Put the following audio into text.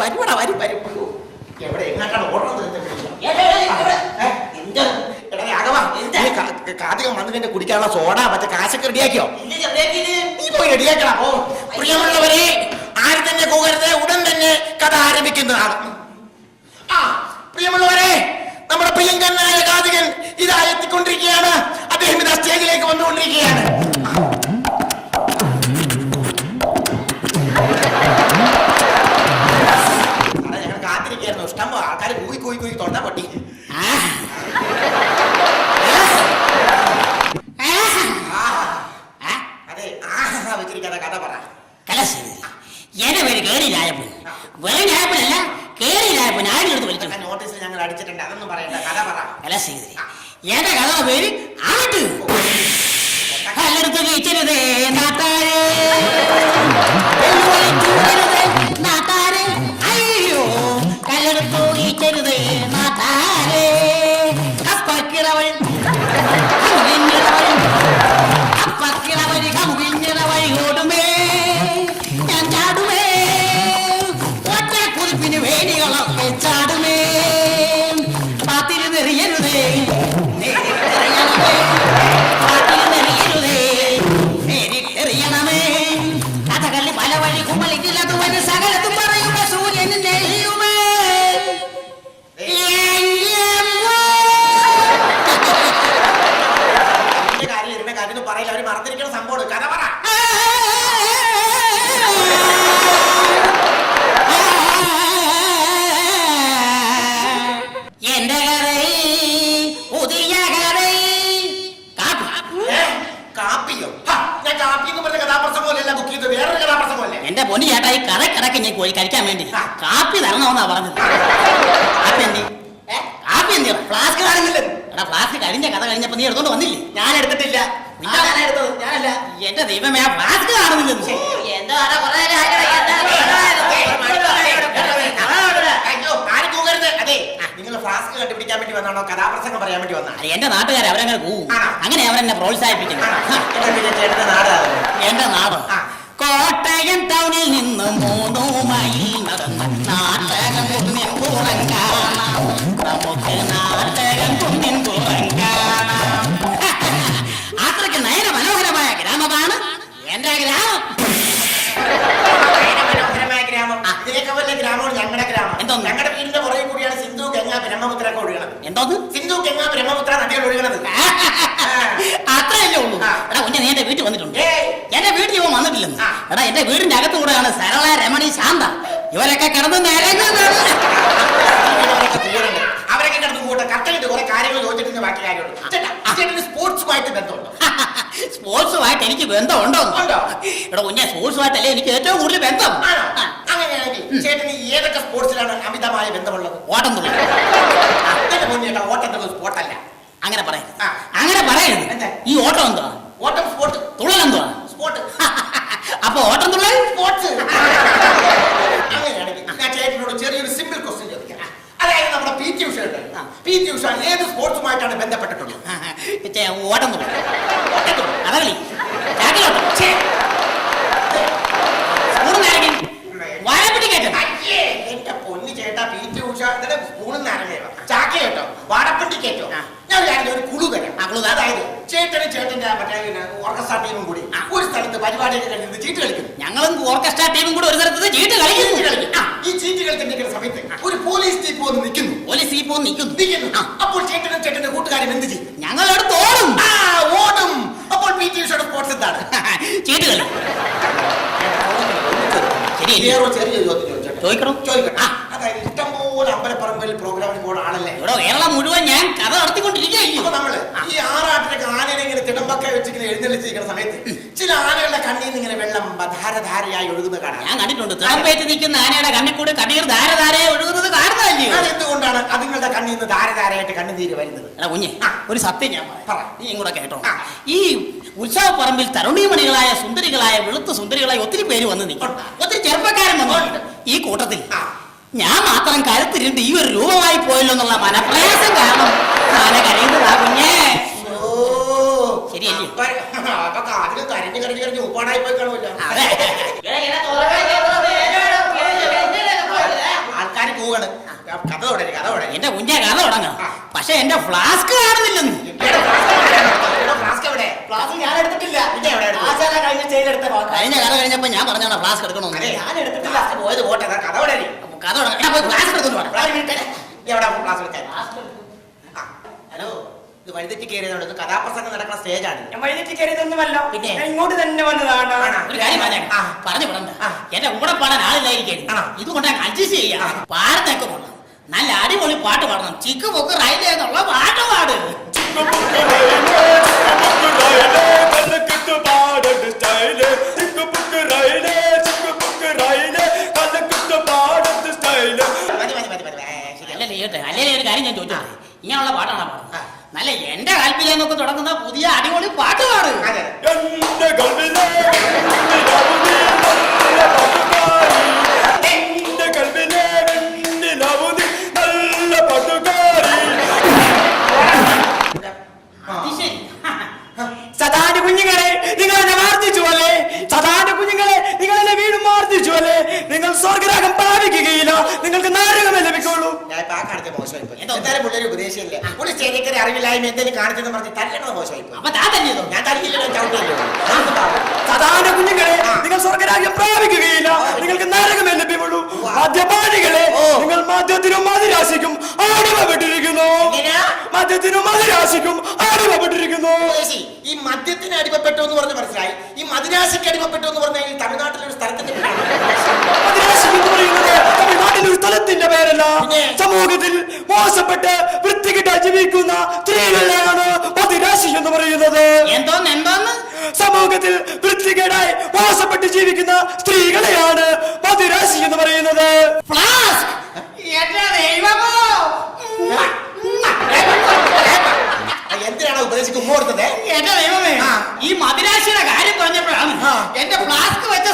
പരിപാടാ വരും വരും. എവിടെ എങ്ങോട്ടാണ് ഓടുന്നത്? കാർത്തികം വന്നിട്ട് കുടിക്കാനുള്ള സോഡ മറ്റേ കാശൊക്കെ റെഡിയാക്കിയോ? നീ പോയി റെഡിയാക്കണം. പ്രിയമുള്ളവരെ, ആരും തന്നെ പോകരുത്, ഉടൻ തന്നെ കഥ ആരംഭിക്കുന്നതാണ്. പ്രിയമുള്ളവരെ, നമ്മുടെ പ്രിയങ്കരനായ കാർത്തികൻ ഇതാ എത്തിക്കൊണ്ടിരിക്കുകയാണ്. അദ്ദേഹം ഇതാ സ്റ്റേജിലേക്ക് വന്നുകൊണ്ടിരിക്കുകയാണ്. ഞങ്ങൾ കാത്തിരിക്കുകയായിരുന്നു. ഇഷ്ടം ആൾക്കാർ കൂയി കൂയി കൂയി തൊണ്ട പൊട്ടി. അതെ, വെച്ചിരിക്കാതെ കഥ പറ. എന്റെ പേര് കേറിയിലായപ്പൻ. വെറും ആയപ്പനല്ല, കേറിയിലായപ്പൻ. ആരെടുത്ത് വിളിച്ചു? നോട്ടീസിൽ ഞങ്ങൾ അടിച്ചിട്ടുണ്ട്, അതൊന്നും പറയണ്ട, കഥ പറ. എന്റെ കഥ പേര് ആട്ട്. കല്ലെടുത്ത് വീച്ചരുതേ നാട്ടാരെ, നാട്ടാരെ. അയ്യോ, കല്ലെടുത്ത് വീച്ചരുതേ നാട്ടാരെ. അപ്പക്കിളവൻ അപ്പക്കിളവൻ കമുകിഞ്ഞവഴി ഓടുമേ, ഞാൻ ചാടുമേ. ഒറ്റ കുറിപ്പിന് വേദികളൊക്കെ ചാടുമേ. പാത്തിരുന്നെറിയരുതേ, നേരിട്ടെറിയണമേ. പാത്തിരുന്നെറിയരുതേ, നേരിട്ടെറിയണമേ. കഥകളി പല വഴി കുമ്മളിക്കില്ലതു വരെ സകലത്തും പറയുന്ന സൂര്യന് നെയ്യുമേ. കാര്യം പറയില്ല, അവര് മറന്നിരിക്കുന്ന സംഭവം. കഥ പറ. എന്റെ പുതിയ കാപ്പിയോ? ഞാൻ കാപ്പി എന്ന് പറഞ്ഞ കഥാപ്രസംഗമല്ല ബുക്ക് ചെയ്ത്, വേറൊരു കഥാപ്രസംഗമല്ലേ? എന്റെ പൊന്നു ചേട്ടാ, ഈ കടക്കിടക്ക് ഞാൻ പോയി കഴിക്കാൻ വേണ്ടി കാപ്പി തരണമെന്നാ പറഞ്ഞത്. കാപ്പി എന്തി? കാപ്പി എന്തി? ഫ്ലാസ്ക് കാണുന്നില്ല. എടാ, ഫ്ലാസ്ക് കഴിഞ്ഞ കഥ കഴിഞ്ഞപ്പോ നീ എടുത്തോണ്ട് വന്നില്ലേ? ഞാൻ എടുത്തിട്ടില്ല. എടുത്തത് ഞാനല്ല. എന്റെ ദൈവമേ, ആ ഫ്ലാസ്ക് കാണുന്നില്ലെന്ന്. അതെ, നിങ്ങൾ ഫ്ലാസ്ക് കണ്ടുപിടിക്കാൻ വേണ്ടി വന്നാണോ കഥാപ്രസംഗം പറയാൻ വേണ്ടി വന്നാ? എന്റെ നാട്ടുകാരെ അവരങ്ങനെ പോവും. അങ്ങനെ അവരെന്നെ പ്രോത്സാഹിപ്പിക്കുന്നു. എന്റെ നാട് കോട്ടയം ടൗണിൽ നിന്ന് 3 മൈൽ നടന്ന് നാട്ടകം കുന്നിൻ പുറം കാണാം. നമുക്ക് നാട്ടകം കുന്നിൻ പുറം കാണാം. അത്രയ്ക്ക് നയന മനോഹരമായ ഗ്രാമമാണ് എന്റെ ഗ്രാമം. മനോഹരമായ ഗ്രാമം. ഇതിനൊക്കെ വലിയ ഗ്രാമമാണ് ഞങ്ങളുടെ ഗ്രാമം. എന്തോ ഞങ്ങളുടെ വീടിന്റെ പുറകെ കൂടിയാണ് സിന്ധു, ഗംഗ, ബ്രഹ്മപുത്ര ഒക്കെ ഒഴുകണത്. എന്തോന്ന്? സിന്ധു, ഗംഗ, ബ്രഹ്മപുത്ര നദികൾ ഒഴുകണത്. അത്രയല്ലേ ഉള്ളൂ. എടാ കുഞ്ഞെ, നീ എന്റെ വീട്ടിൽ വന്നിട്ടുണ്ട്? എന്റെ വീട്ടിൽ ഇവൻ വന്നിട്ടില്ലെന്ന്. എടാ, എന്റെ വീടിന്റെ അകത്തു കൂടെയാണ് സരള, രമണി, ശാന്ത. ഇവരൊക്കെ കിടന്ന് നിരങ്ങുന്നത്. അവരൊക്കെ കിടന്ന് കൂട്ടെ കട്ടയിട്ട് കുറെ കാര്യങ്ങൾ ചോദിച്ചിട്ട് ബാക്കി കാര്യമുള്ളൂ. സ്പോർട്സുമായിട്ട് ബന്ധമുണ്ടോ? സ്പോർട്സുമായിട്ട് എനിക്ക് ബന്ധമുണ്ടോ? എടാ കുഞ്ഞെ, സ്പോർട്സുമായിട്ടല്ലേ എനിക്ക് ഏറ്റവും കൂടുതൽ ബന്ധം. അങ്ങനെയാണെങ്കിൽ ചേട്ടന് ഏതൊക്കെ സ്പോർട്സിലാണ് അമിതമായ ബന്ധമുള്ളത്? ഓട്ടം തുള്ളൽ. ഓട്ടം തുള്ളൽ സ്പോർട്ടല്ല. അങ്ങനെ പറയരുത്. അങ്ങനെ പറയരുത്. ഈ ഓട്ടം എന്തുവാ? ഓട്ടം സ്പോർട്ട്. തുള്ളൽ എന്തുവാ? സ്പോർട്ട്. അപ്പൊ ഓട്ടം തുള്ളൽ സ്പോർട്സ്. അങ്ങനെയാണെങ്കിൽ ഞാൻ ചേട്ടനോട് ചെറിയൊരു സിമ്പിൾ ക്വസ്റ്റ്യൻ ചോദിക്കാം. അതായത് നമ്മുടെ പി ടി ഉഷ ഉണ്ട്. പി ടി ഉഷ ഏത് സ്പോർട്സുമായിട്ടാണ് ബന്ധപ്പെട്ടിട്ടുള്ളത്? ഓട്ടം തുള്ളൽ, അതകളി, ചാക്കിലോട്ടം, വരപ്പിടിക്കേറ്റം. എന്റെ പൊന്നു ചേട്ടാ, പി ടി ഉഷ സ്കൂളിൽ നിന്ന് ഇറങ്ങിയോ? ചാക്കിലോട്ടോ, വാടപ്പിണ്ടിക്കേറ്റോ? ഞാൻ ഒരു കുളു തരാം. അതായത് ചേട്ടനും ചേട്ടന്റെ മറ്റേ ഓർക്കസ്ട്ര ടീമും കൂടി ഒരു സ്ഥലത്ത് പരിപാടിയൊക്കെ കഴിഞ്ഞ് ചീട്ട് കളിക്കും. ഞങ്ങളും ഓർക്കസ്ട്ര ടീമും കൂടി ഒരു സ്ഥലത്ത് ചീട്ട് കളിക്കും. ഈ ചീട്ട് കളിച്ചിരിക്കുന്ന സമയത്ത് ഒരു പോലീസ് ജീപ്പ് വന്ന് നിൽക്കുന്നു. പോലീസ് ജീപ്പ് വന്ന് നിൽക്കുന്നു. അപ്പോൾ ചേട്ടനും ചേട്ടന്റെ കൂട്ടുകാരും എന്ത് ചെയ്യും? ഞങ്ങളോട് ഓടും. ഓടും. അപ്പോൾ പി ടി ഉഷയുടെ സ്പോർട്സ് എന്താണ്? ചീട്ട് കളി. ചെറിയ ചോദിക്കണം. അതായത് ഇഷ്ടംപോലെ അമ്പലപ്പറമ്പിൽ പ്രോഗ്രാമിന് പോകുന്ന ആളല്ലേ ഇവിടെ കേരളം മുഴുവൻ ഞാൻ കഥ നടത്തിക്കൊണ്ടിരിക്കുകയായിരിക്കും. അപ്പൊ നമ്മള് ഈ ആറാട്ടിലൊക്കെ ആനനെ ഇങ്ങനെ തിടമ്പൊക്കെ വെച്ചിങ്ങനെ എഴുന്നള്ളിച്ചിരിക്കുന്ന സമയത്ത് ചില ആനകളുടെ കണ്ണിൽ നിന്ന് ഇങ്ങനെ വെള്ളം ധാരധാരയായി ഒഴുകുന്ന കാണാം. ഞാൻ കണ്ടിട്ടുണ്ട്. തിടമ്പേറ്റ് നിൽക്കുന്ന ആനയുടെ കണ്ണിൽ കൂടി കണ്ണീർ ധാരധാരയായി ഒഴുകുന്നത് കാണുന്നതല്ലേ? അതെന്തുകൊണ്ടാണ് അതുങ്ങളുടെ കണ്ണിൽ നിന്ന് ധാരധാരയായിട്ട് കണ്ണുനീര് വരുന്നത്? എടാ കുഞ്ഞെ, ഒരു സത്യം ഞാൻ പറയാം, നീ ഇങ്ങോട്ട് കേട്ടോ. ഈ ഉത്സവപ്പറമ്പിൽ തരുണീമണികളായ സുന്ദരികളായ വെളുത്ത സുന്ദരികളായ ഒത്തിരി പേര് വന്ന് നിൽക്കും. ഒത്തിരി ചെറുപ്പക്കാരൻ വന്നിട്ടുണ്ട്. ഈ കൂട്ടത്തിൽ ഞാൻ മാത്രം കരുത്തിരുണ്ട് ഈ ഒരു രൂപമായി പോയല്ലോ എന്നുള്ള മനപ്രയാസം കാരണം ആന കരയുന്നതാ കുഞ്ഞേ. ശരിയല്ലേ? കരഞ്ഞു കരഞ്ഞു കരഞ്ഞു ഉപ്പാടായി പോയി കാണുമല്ലോ. പോവാണ്. കഥ തുടങ്ങി, കഥ തുടങ്ങി. എന്റെ കുഞ്ഞെ കഥ തുടങ്ങാം. പക്ഷെ എന്റെ ഫ്ലാസ്ക് കാണുന്നില്ലെന്ന്. ഫ്ലാസ്ക് എവിടെ? ഫ്ലാസ്ക് ഞാൻ എടുത്തിട്ടില്ല. പിന്നെ എവിടെ എടുത്തു? ആശാന കഴിഞ്ഞ ചെയ്തെടുത്ത കഴിഞ്ഞ കഥ കഴിഞ്ഞപ്പോ ഞാൻ പറഞ്ഞാണ് ഫ്ലാസ്ക് എടുക്കണമെന്ന്. അതെ, ഞാൻ എടുത്തിട്ടില്ല. ഫ്ലാസ്ക് പോയത് പോട്ടെ, കഥ തുടങ്ങി. കഥ തുടങ്ങാം. ഞാൻ പോയി ഫ്ലാസ്ക് എടുത്തോണ്ട് വരാം. എവിടെ ഫ്ലാസ്ക് എടുക്കാൻ? ഹലോ, ഇത് വഴിതെറ്റി കയറിയതുകൊണ്ട് ഇത് കഥാപ്രസംഗം നടക്കുന്ന സ്റ്റേജാണ്. ഞാൻ വഴിതെറ്റി കയറിയതൊന്നുമല്ല. പിന്നെ? ഞാൻ ഇങ്ങോട്ട് തന്നെ വന്നതാണ്. ഒരു കാര്യം പറഞ്ഞു വിടണ്ട. എന്റെ കൂടെ പാടാൻ ആളില്ലായിരിക്കും. ഇതുകൊണ്ട് അഡ്ജസ്റ്റ് ചെയ്യാം. പാടത്തൊക്കെ കൊള്ളാം. നല്ല അടിപൊളി പാട്ട് പാടണം. ചിക്ക് പൊക്ക് റൈലേ എന്നുള്ള പാട്ട് പാട്. അല്ലേ ഒരു കാര്യം ഞാൻ ചോദിച്ചോട്ടെ, ഇങ്ങനെയുള്ള പാട്ടാണ് പാടുന്നത്. നല്ല എന്റെ കാൽപ്പിലെന്നൊക്കെ തുടങ്ങുന്ന പുതിയ അടിപൊളി പാട്ട് പാട്. സദാന്റെ കുഞ്ഞുങ്ങളെ നിങ്ങൾ എന്നെ മാർദ്ദിച്ചു അല്ലേ? സദാന്റെ കുഞ്ഞുങ്ങളെ നിങ്ങൾ എന്നെ വീണ്ടും മാർദ്ദിച്ചു അല്ലേ? നിങ്ങൾ സ്വർഗരാഗം പ്രാപിക്കുകയില്ല, നിങ്ങൾക്ക് നരകമേ ലഭിക്കുള്ളൂ. ഞാൻ ഇപ്പൊ ആ കാണിച്ച മോശമായിപ്പോ. എന്തായാലും പുള്ളി ഉപദേശിച്ചില്ലേ, പുള്ളി സ്റ്റേജിൽ അറിവില്ലായ്മ എന്തെങ്കിലും കാണിച്ചെന്ന് പറഞ്ഞ് തല്ലണത് മോശമായിപ്പോ. അപ്പൊ താൻ തന്നെയതോ? ഞാൻ തല്ലില്ലല്ലോ, ചവിട്ടിയല്ലോ. സദാന്റെ കുഞ്ഞുങ്ങളെ നിങ്ങൾ സ്വർഗരാജ്യം പ്രാപിക്കുകയില്ല, നിങ്ങൾക്ക് നരകമേ ലഭ്യമുള്ളൂ. മദ്യപാനികളെ നിങ്ങൾ മദ്യത്തിനും മതിരാശിക്കും അടിമപ്പെട്ടിരിക്കുന്നു. മദ്യത്തിനും മതിരാശിക്കും അടിമപ്പെട്ടിരിക്കുന്നു. ഈ മദ്യത്തിന് അടിമപ്പെട്ടു എന്ന് പറഞ്ഞ് മനസ്സിലായി. ഈ മദിരാശിക്ക് അടിമപ്പെട്ടു എന്ന് പറഞ്ഞാൽ ഈ തമിഴ്നാട്ടിലെ ഒരു സ്ഥലത്തിന്റെ മദിരാശി എന്ന് പറയുന്നത് തമിഴ്നാട്ടിലെ ഒരു സ്ഥലത്തിന്റെ പേരല്ല. സമൂഹത്തിൽ മോശപ്പെട്ട് വൃത്തികെട്ട ജീവിക്കുന്ന സ്ത്രീകളെയാണ് മദിരാശി എന്ന് പറയുന്നത്. എന്തോന്ന് സമൂഹത്തിൽ വൃത്തികേടായി മോശപ്പെട്ട് ജീവിക്കുന്ന സ്ത്രീകളെയാണ് മദിരാശി എന്ന് പറയുന്നത്. ഫ്ലാസ്ക് എന്തിനാണ് ഉപദേശിക്ക് ഉമ്മ കൊടുത്തത്? എന്റെ ദൈവമേ, ഈ മദിരാശിയുടെ കാര്യം പറഞ്ഞപ്പോഴാണ് എന്റെ ഫ്ലാസ്ക് വെച്ച